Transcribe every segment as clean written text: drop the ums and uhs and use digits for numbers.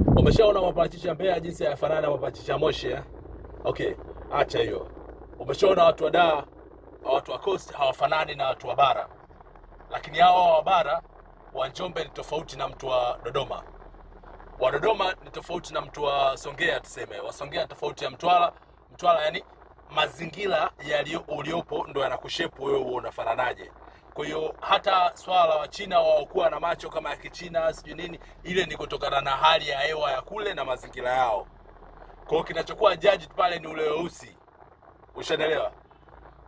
Umeshaona maparachichi ya Mbeya jinsi yanafanana na maparachichi ya Moshi eh? Okay, acha hiyo. Umeshaona watu wa Dar, watu wa Coast hawafanani na watu wa Bara. Lakini hao wa Bara wa Njombe ni tofauti na mtu wa Dodoma. Wa Dodoma ni tofauti na mtu wa Songea tuseme. Wa Songea tofauti ya Mtwara. Mtwara yani mazingira uliopo ndo yanakushepu wewe unafananaje. Kwa hiyo hata swala wa China waokuwa na macho kama ya Kichina sijui nini, ile ni kutokana na hali ya hewa ya kule na mazingira yao. Kwa hiyo kinachokuwa judge pale ni ule weusi. Ushaelewa?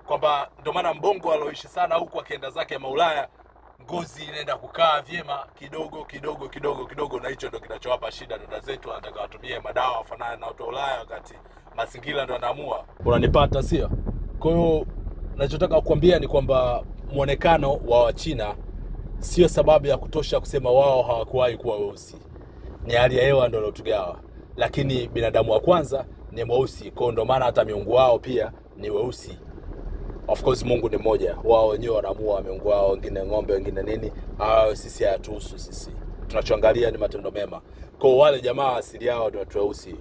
Kwamba ndio maana mbongo aloishi sana huku akienda zake Maulaya, ngozi inaenda kukaa vyema kidogo, na hicho ndio kinachowapa shida dada zetu, wanataka watumie madawa wafanane na watu wa Ulaya wakati mazingira ndio yanaamua. Unanipata sio? Kwa hiyo ninachotaka kukwambia ni kwamba muonekano wa Wachina sio sababu ya kutosha kusema wao hawakuwahi kuwa weusi. Ni hali ya hewa ndio iliyotugawa. Lakini binadamu wa kwanza ni mweusi, kwa ndio maana hata miungu wao pia ni weusi. Of course Mungu ni mmoja. Wao wenyewe wanaamua miungu wao, wengine ng'ombe, wengine nini. Sisi hayatuhusu sisi. Tunachoangalia ni matendo mema. Kwa wale jamaa asili yao ndio watu weusi.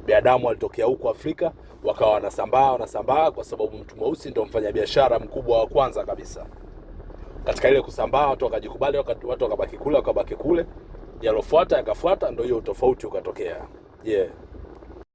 Binadamu walitokea huko Afrika, wakawa wanasambaa kwa sababu mtu mweusi ndio mfanyabiashara mkubwa wa kwanza kabisa. Katika ile kusambaa watu wakajikubali, watu wakabaki kule, yalofuata yakafuata, ndio hiyo tofauti ukatokea. Yeah.